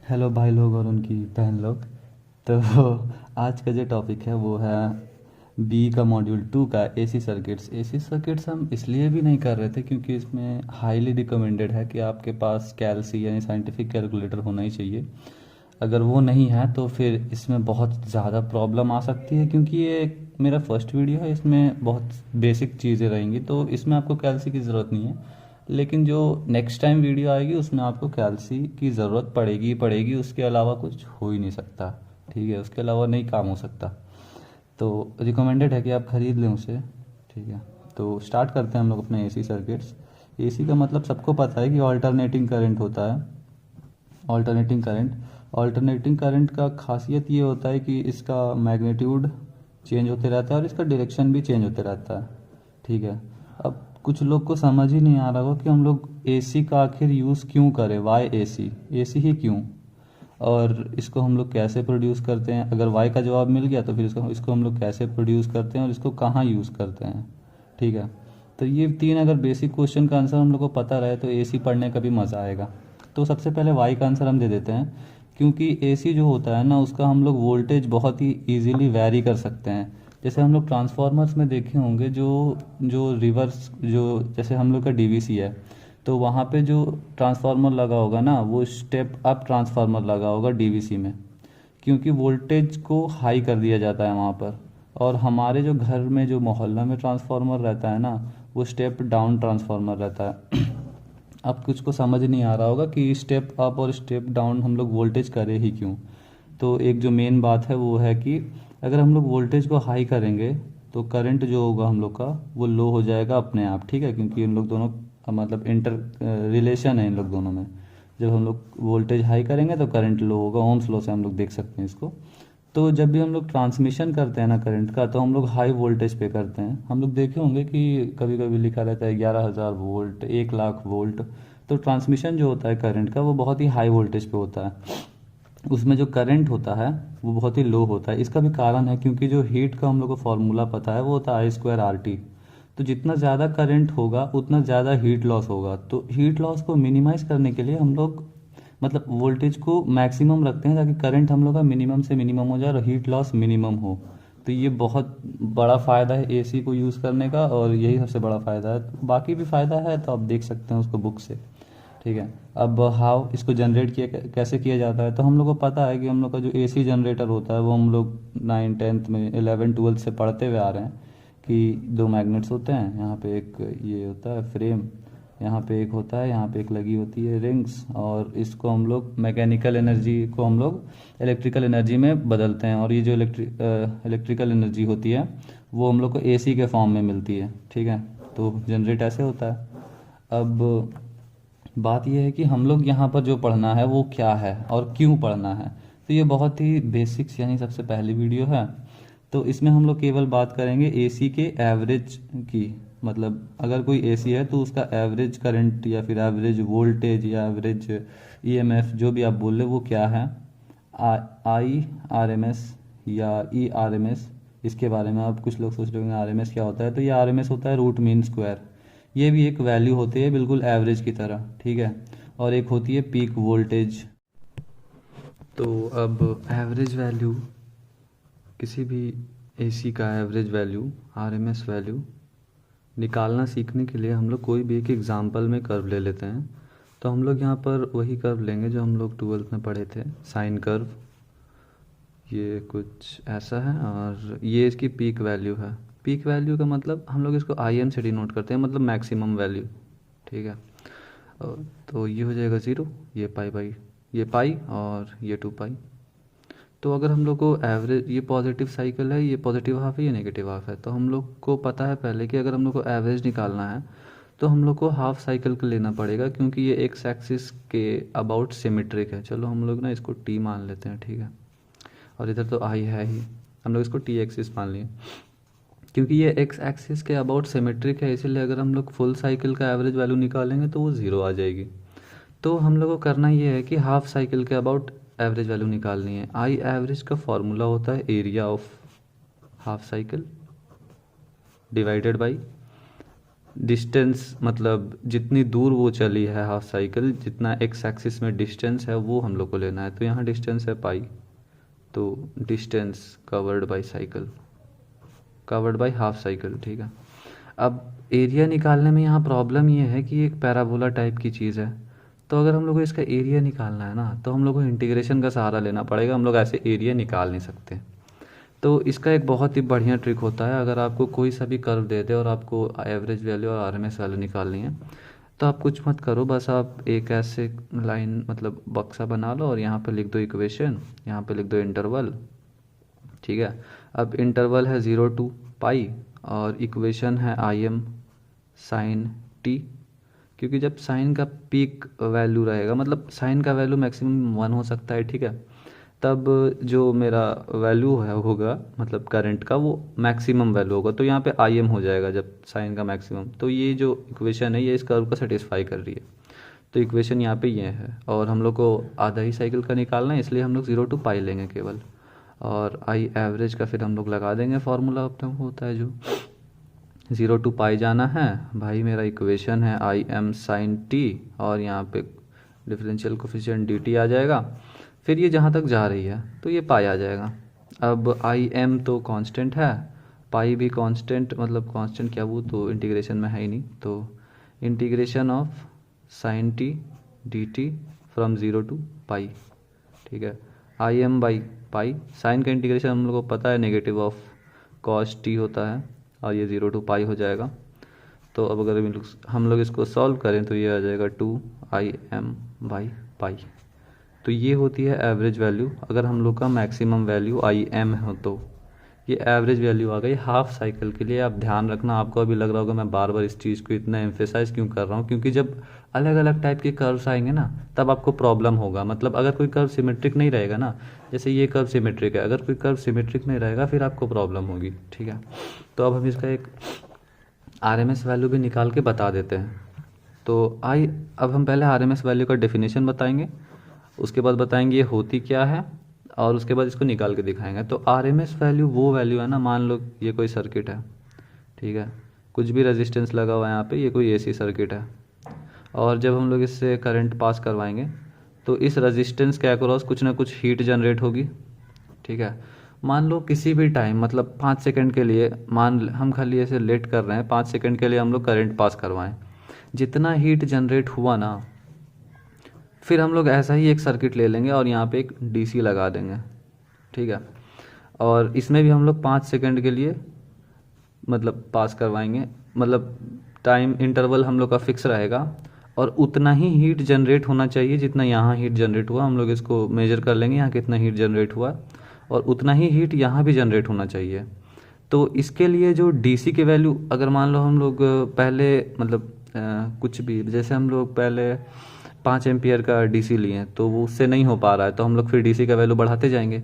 Hello भाई लोग और उनकी बहन लोग। तो आज का जो टॉपिक है वो है बी का मॉड्यूल 2 का एसी सर्किट्स। एसी सर्किट्स हम इसलिए भी नहीं कर रहे थे क्योंकि इसमें हाईली रिकमेंडेड है कि आपके पास कैलसी यानी साइंटिफिक कैलकुलेटर होना ही चाहिए। अगर वो नहीं है तो फिर इसमें बहुत ज़्यादा प्रॉब्लम आ सकती है, क्योंकि ये मेरा फर्स्ट वीडियो है, इसमें बहुत बेसिक चीज़ें रहेंगी तो इसमें आपको कैलसी की ज़रूरत नहीं है। लेकिन जो नेक्स्ट टाइम वीडियो आएगी उसमें आपको कैलसी की ज़रूरत पड़ेगी ही पड़ेगी, उसके अलावा कुछ हो ही नहीं सकता। ठीक है, उसके अलावा नहीं काम हो सकता। तो रिकमेंडेड है कि आप ख़रीद लें उसे। ठीक है, तो स्टार्ट करते हैं हम लोग अपने एसी सर्किट्स। एसी का मतलब सबको पता है कि ऑल्टरनेटिंग करंट होता है। ऑल्टरनेटिंग करंट का खासियत ये होता है कि इसका मैग्नीट्यूड चेंज होते रहता है और इसका डायरेक्शन भी चेंज होते रहता है। ठीक है, अब कुछ लोग को समझ ही नहीं आ रहा होगा कि हम लोग एसी का आखिर यूज़ क्यों करें, वाई एसी, एसी ही क्यों, और इसको हम लोग कैसे प्रोड्यूस करते हैं। अगर वाई का जवाब मिल गया तो फिर इसको इसको हम लोग कैसे प्रोड्यूस करते हैं और इसको कहाँ यूज़ करते हैं। ठीक है, तो ये तीन अगर बेसिक क्वेश्चन का आंसर हम लोग को पता रहे तो एसी पढ़ने का भी मज़ा आएगा। तो सबसे पहले वाई का आंसर हम दे देते हैं, क्योंकि एसी जो होता है ना उसका हम लोग वोल्टेज बहुत ही इजीली वैरी कर सकते हैं। जैसे हम लोग ट्रांसफार्मर्स में देखे होंगे, जो जो रिवर्स, जो जैसे हम लोग का डीवीसी है तो वहाँ पे जो ट्रांसफार्मर लगा होगा ना वो स्टेप अप ट्रांसफार्मर लगा होगा डीवीसी में, क्योंकि वोल्टेज को हाई कर दिया जाता है वहाँ पर। और हमारे जो घर में जो मोहल्ला में ट्रांसफार्मर रहता है ना वो स्टेप डाउन ट्रांसफार्मर रहता है। अब कुछ को समझ नहीं आ रहा होगा कि स्टेप अप और स्टेप डाउन हम लोग वोल्टेज करें ही क्यों। तो एक जो मेन बात है वो है कि अगर हम लोग वोल्टेज को हाई करेंगे तो करंट जो होगा हम लोग का वो लो हो जाएगा अपने आप। ठीक है, क्योंकि इन लोग दोनों मतलब इंटर रिलेशन है इन लोग दोनों में। जब हम लोग वोल्टेज हाई करेंगे तो करंट लो होगा, ओम्स लॉ से हम लोग देख सकते हैं इसको। तो जब भी हम लोग ट्रांसमिशन करते हैं ना करंट का तो हम लोग हाई वोल्टेज पे करते हैं। हम लोग देखे होंगे कि कभी कभी लिखा रहता है 11,000 वोल्ट, 1 लाख वोल्ट। तो ट्रांसमिशन जो होता है करंट का वो बहुत ही हाई वोल्टेज पे होता है। उसमें जो करंट होता है वो बहुत ही लो होता है। इसका भी कारण है क्योंकि जो हीट का हम लोग को फॉर्मूला पता है वो होता है I²RT। तो जितना ज़्यादा करंट होगा उतना ज़्यादा हीट लॉस होगा। तो हीट लॉस को मिनिमाइज करने के लिए हम लोग मतलब वोल्टेज को मैक्सिमम रखते हैं ताकि करंट हम लोग का मिनिमम से मिनिमम हो जाए और हीट लॉस मिनिमम हो। तो ये बहुत बड़ा फ़ायदा है एसी को यूज़ करने का, और यही सबसे बड़ा फ़ायदा है। बाकी भी फ़ायदा है तो आप देख सकते हैं उसको बुक से। ठीक है, अब हाउ इसको जनरेट किया कैसे किया जाता है, तो हम लोग को पता है कि हम लोग का जो एसी जनरेटर होता है वो हम लोग 9th 10th में 11th 12th से पढ़ते हुए आ रहे हैं कि दो मैग्नेट्स होते हैं। यहाँ पे एक ये होता है फ्रेम, यहाँ पे एक होता है, यहाँ पे एक लगी होती है रिंग्स, और इसको हम लोग मैकेनिकल एनर्जी को हम लोग इलेक्ट्रिकल एनर्जी में बदलते हैं। और ये जो इलेक्ट्रिकल एनर्जी होती है वो हम लोग को एसी के फॉर्म में मिलती है। ठीक है, तो जनरेट ऐसे होता है। अब बात यह है कि हम लोग यहाँ पर जो पढ़ना है वो क्या है और क्यों पढ़ना है। तो ये बहुत ही बेसिक्स यानी सबसे पहली वीडियो है। तो इसमें हम लोग केवल बात करेंगे एसी के एवरेज की। मतलब अगर कोई एसी है तो उसका एवरेज करंट या फिर एवरेज वोल्टेज या एवरेज ईएमएफ जो भी आप बोल रहे वो क्या है। IRMS या ERMS, इसके बारे में आप कुछ लोग सोच रहे होंगे आरएमएस क्या होता है। तो ये आरएमएस होता है रूट मीन स्क्वायर। ये भी एक वैल्यू होती है बिल्कुल एवरेज की तरह। ठीक है, और एक होती है पीक वोल्टेज। तो अब एवरेज वैल्यू, किसी भी एसी का एवरेज वैल्यू, आरएमएस वैल्यू निकालना सीखने के लिए हम लोग कोई भी एक एग्जांपल में कर्व ले लेते हैं। तो हम लोग यहाँ पर वही कर्व लेंगे जो हम लोग 12th में पढ़े थे, साइन कर्व। ये कुछ ऐसा है और ये इसकी पीक वैल्यू है। पीक वैल्यू का मतलब हम लोग इसको IM से डिनोट करते हैं, मतलब मैक्सिमम वैल्यू। ठीक है, तो ये हो जाएगा 0, ये पाई बाई ये पाई और ये 2 पाई। तो अगर हम लोग को एवरेज, ये पॉजिटिव साइकिल है, ये पॉजिटिव हाफ है, ये नेगेटिव हाफ है, तो हम लोग को पता है पहले कि अगर हम लोग को एवरेज निकालना है तो हम लोग को हाफ साइकिल का लेना पड़ेगा, क्योंकि ये एक्स एक्सिस के अबाउट सिमेट्रिक है। चलो हम लोग ना इसको टी मान लेते हैं। ठीक है, और इधर तो आई है ही, हम लोग इसको टी एक्सिस मान लिए। क्योंकि ये एक्स एक्सिस के अबाउट सिमेट्रिक है इसलिए अगर हम लोग फुल साइकिल का एवरेज वैल्यू निकालेंगे तो वो 0 आ जाएगी। तो हम लोग को करना ये है कि हाफ साइकिल के अबाउट एवरेज वैल्यू निकालनी है। आई एवरेज का फॉर्मूला होता है area of half cycle divided by distance मतलब जितनी दूर वो चली है हाफ साइकिल, जितना एक्स एक्सिस में डिस्टेंस है वो हम लोग को लेना है। तो यहाँ डिस्टेंस है पाई, तो distance covered by cycle, covered by half cycle, ठीक है। अब एरिया निकालने में यहाँ प्रॉब्लम ये है कि एक पैराबोला टाइप की चीज़ है, तो अगर हम लोग को इसका एरिया निकालना है ना, तो हम लोग को इंटीग्रेशन का सहारा लेना पड़ेगा, हम लोग ऐसे एरिया निकाल नहीं सकते। तो इसका एक बहुत ही बढ़िया ट्रिक होता है, अगर आपको कोई सा भी कर्व दे दे और आपको एवरेज वैल्यू और आरएमएस वैल्यू निकालनी है, तो आप कुछ मत करो, बस आप एक ऐसे लाइन मतलब बक्सा बना लो और यहाँ पे लिख दो इक्वेशन, यहाँ पे लिख दो इंटरवल, ठीक है। अब इंटरवल है 0 to पाई और इक्वेशन है आई एम साइन टी, क्योंकि जब साइन का पीक वैल्यू रहेगा, मतलब साइन का वैल्यू मैक्सिमम 1 हो सकता है, ठीक है, तब जो मेरा वैल्यू है होगा मतलब करंट का वो मैक्सिमम वैल्यू होगा, तो यहाँ पे आई एम हो जाएगा जब साइन का मैक्सिमम। तो ये जो इक्वेशन है ये इस कर्व को सेटिस्फाई कर रही है, तो इक्वेशन यहाँ पे ये है। और हम लोग को आधा ही साइकिल का निकालना है, इसलिए हम लोग 0 to पाई लेंगे केवल, और आई एवरेज का फिर हम लोग लगा देंगे फॉर्मूला अपना होता है जो 0 to पाई जाना है भाई। मेरा इक्वेशन है आई एम साइन टी और यहाँ पे डिफरेंशियल कोफिशिएंट डी टी आ जाएगा, फिर ये जहाँ तक जा रही है तो ये पाई आ जाएगा। अब आई एम तो कांस्टेंट है, पाई भी कांस्टेंट, मतलब कांस्टेंट क्या, वो तो इंटीग्रेशन में है ही नहीं, तो integration of sine t d t from 0 to pi, ठीक है। I am by pi, sine का इंटीग्रेशन हम लोग को पता है नेगेटिव ऑफ कॉस टी होता है, और ये 0 to पाई हो जाएगा। तो अब अगर हम लोग इसको सॉल्व करें तो ये आ जाएगा 2 आई एम बाई पाई। तो ये होती है एवरेज वैल्यू। अगर हम लोग का मैक्सिमम वैल्यू आई एम हो तो ये एवरेज वैल्यू आ गई हाफ साइकिल के लिए। आप ध्यान रखना, आपको अभी लग रहा होगा मैं बार बार इस चीज़ को इतना एम्फेसाइज क्यों कर रहा हूँ, क्योंकि जब अलग अलग टाइप के कर्व्स आएंगे ना तब आपको प्रॉब्लम होगा। मतलब अगर कोई कर्व सिमेट्रिक नहीं रहेगा ना, जैसे ये कर्व सिमेट्रिक है, अगर कोई कर्व सिमेट्रिक नहीं रहेगा फिर आपको प्रॉब्लम होगी, ठीक है। तो अब हम इसका एक आरएमएस वैल्यू भी निकाल के बता देते हैं। तो अब हम पहले आरएमएस वैल्यू का डेफिनेशन बताएंगे, उसके बाद बताएंगे ये होती क्या है, और उसके बाद इसको निकाल के दिखाएंगे। तो आरएमएस वैल्यू वो वैल्यू है ना, मान लो ये कोई सर्किट है, ठीक है, कुछ भी रेजिस्टेंस लगा हुआ है यहाँ पे, ये कोई एसी सर्किट है, और जब हम लोग इससे करंट पास करवाएंगे तो इस रेजिस्टेंस के अक्रॉस कुछ ना कुछ हीट जनरेट होगी, ठीक है। मान लो किसी भी टाइम मतलब 5 सेकंड के लिए, हम खाली ऐसे लेट कर रहे हैं, 5 सेकंड के लिए हम लोग करंट पास करवाएं, जितना हीट जनरेट हुआ ना, फिर हम लोग ऐसा ही एक सर्किट ले लेंगे और यहाँ पे एक डीसी लगा देंगे, ठीक है, और इसमें भी हम लोग 5 सेकंड के लिए मतलब पास करवाएंगे, मतलब टाइम इंटरवल हम लोग का फिक्स रहेगा, और उतना ही हीट जनरेट होना चाहिए जितना यहाँ हीट जनरेट हुआ। हम लोग इसको मेजर कर लेंगे यहाँ कितना हीट जनरेट हुआ, और उतना ही हीट यहाँ भी जनरेट होना चाहिए। तो इसके लिए जो डीसी के वैल्यू, अगर मान लो हम लोग पहले मतलब कुछ भी, जैसे हम लोग पहले 5 एम्पियर का डीसी लिए तो वो उससे नहीं हो पा रहा है, तो हम लोग फिर डीसी का वैल्यू बढ़ाते जाएंगे।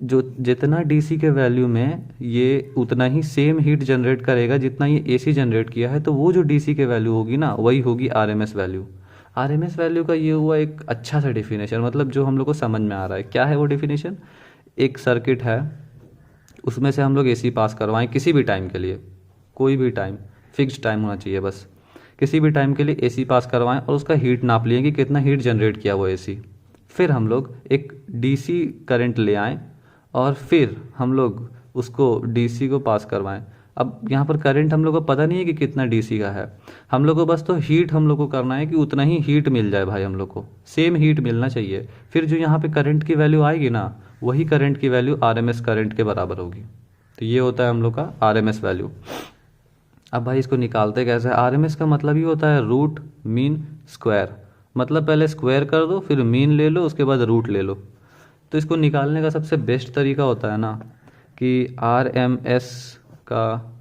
जो जितना डीसी के वैल्यू में ये उतना ही सेम हीट जनरेट करेगा जितना ये एसी जनरेट किया है, तो वो जो डीसी के वैल्यू होगी ना वही होगी आरएमएस वैल्यू। आरएमएस वैल्यू का ये हुआ एक अच्छा सा डेफिनेशन, मतलब जो हम लोग को समझ में आ रहा है। क्या है वो डेफिनेशन? एक सर्किट है, उसमें से हम लोग एसी पास करवाएं किसी भी टाइम के लिए, कोई भी टाइम, फिक्स्ड टाइम होना चाहिए बस, किसी भी टाइम के लिए एसी पास करवाएं और उसका हीट नाप लिए कि कितना हीट जनरेट किया वो एसी। फिर हम लोग एक डीसी करंट ले आएँ और फिर हम लोग उसको डीसी को पास करवाएं। अब यहाँ पर करंट हम लोग को पता नहीं है कि कितना डीसी का है, हम लोग को बस तो हीट हम लोग को करना है कि उतना ही हीट मिल जाए भाई, हम लोग को सेम हीट मिलना चाहिए। फिर जो यहाँ पे करंट की वैल्यू आएगी ना, वही करंट की वैल्यू आरएमएस करंट के बराबर होगी। तो ये होता है हम लोग का आरएमएस वैल्यू। अब भाई इसको निकालते कैसे? आरएमएस का मतलब ही होता है रूट मीन स्क्वायर, मतलब पहले स्क्वायर कर दो, फिर मीन ले लो, उसके बाद रूट ले लो। तो इसको निकालने का सबसे बेस्ट तरीका होता है ना कि आर एम एस का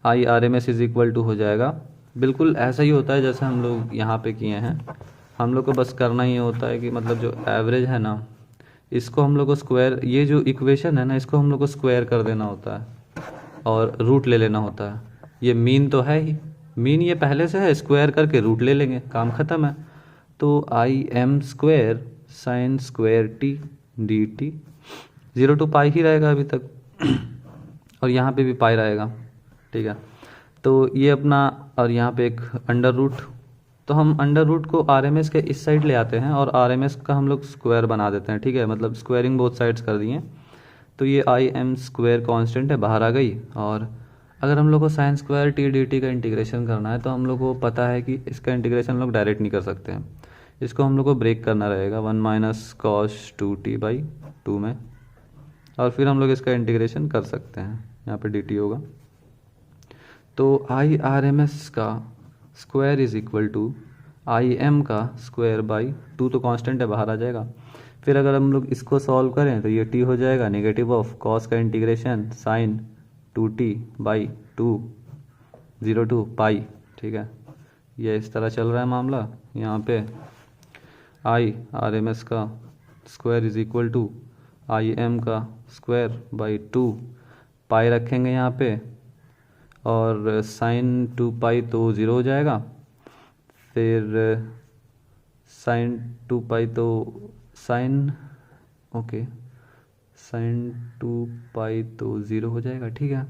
I R M S is equal to हो जाएगा, बिल्कुल ऐसा ही होता है जैसे हम लोग यहाँ पे किए हैं। हम लोग को बस करना ही होता है कि मतलब जो एवरेज है ना, इसको हम लोग को स्क्वायर, ये जो इक्वेशन है ना इसको हम लोग को स्क्वायर कर देना होता है और रूट ले लेना होता है। ये मीन तो है ही, मीन ये पहले से है, स्क्वायर करके रूट ले लेंगे, काम ख़त्म है। तो I am square sine square T d T, 0 to पाई ही रहेगा अभी तक और यहाँ पे भी पाई रहेगा, ठीक है। तो ये अपना, और यहाँ पे एक अंडर रूट, तो हम अंडर रूट को RMS के इस साइड ले आते हैं और RMS का हम लोग स्क्वायर बना देते हैं, ठीक है, मतलब स्क्वायरिंग बोथ साइड्स कर दिए। तो ये IM स्क्वायर कांस्टेंट है, बाहर आ गई। और अगर हम लोग को sine square T d T का इंटीग्रेशन करना है तो हम लोग को पता है कि इसका इंटीग्रेशन हम लोग डायरेक्ट नहीं कर सकते हैं, इसको हम लोग को ब्रेक करना रहेगा 1 माइनस कॉस 2t/2 में, और फिर हम लोग इसका इंटीग्रेशन कर सकते हैं, यहाँ पे dt होगा। तो IRMS का square is equal to IM का स्क्वायर बाई 2, तो कांस्टेंट है, बाहर आ जाएगा। फिर अगर हम लोग इसको सॉल्व करें तो ये t हो जाएगा नेगेटिव ऑफ कॉस का इंटीग्रेशन साइन 2t/2 0 टू पाई, ठीक है। ये इस तरह चल रहा है मामला। यहाँ पे IRMS का square is equal to IM का स्क्वायर बाई 2, पाई रखेंगे यहाँ पे, और साइन 2 पाई तो 0 हो जाएगा, फिर साइन 2 पाई तो साइन, ओके, साइन 2 पाई तो 0 हो जाएगा, ठीक है।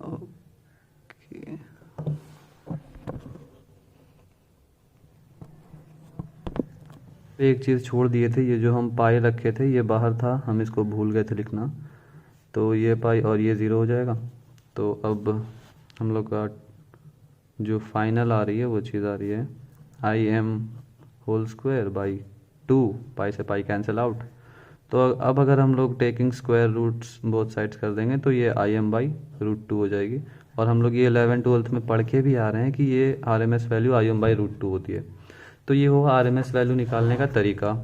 ओके, एक चीज़ छोड़ दिए थे, ये जो हम पाई रखे थे ये बाहर था, हम इसको भूल गए थे लिखना, तो ये पाई और ये 0 हो जाएगा। तो अब हम लोग का जो फाइनल आ रही है वो चीज़ आ रही है IM whole square by 2, pi से पाई कैंसिल आउट। तो अब अगर हम लोग taking square roots both sides कर देंगे तो ये IM/√2 हो जाएगी। और हम लोग ये 11th 12th में पढ़ के भी आ रहे हैं कि ये RMS वैल्यू IM/√2 होती है। तो ये वो RMS वैल्यू निकालने का तरीका।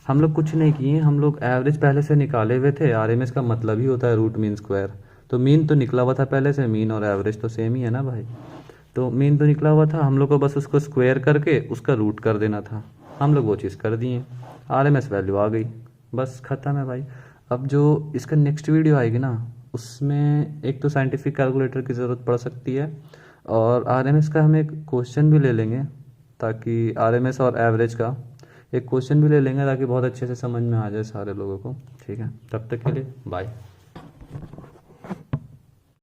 हम लोग कुछ नहीं किए, हम लोग एवरेज पहले से निकाले हुए थे। RMS का मतलब ही होता है रूट मीन स्क्वायर, तो मीन तो निकला हुआ था पहले से, मीन और एवरेज तो सेम ही है ना भाई। तो मीन तो निकला हुआ था, हम लोग को बस उसको स्क्वायर करके उसका रूट कर देना था, हम लोग वो चीज़ कर दिए, RMS वैल्यू आ गई, बस ख़त्म है भाई। अब जो इसका नेक्स्ट वीडियो आएगी ना, उसमें एक तो साइंटिफिक कैलकुलेटर की ज़रूरत पड़ सकती है, और RMS का हम एक क्वेश्चन भी ले लेंगे, ताकि RMS और एवरेज का एक क्वेश्चन भी ले लेंगे ताकि बहुत अच्छे से समझ में आ जाए सारे लोगों को, ठीक है। तब तक के लिए बाय।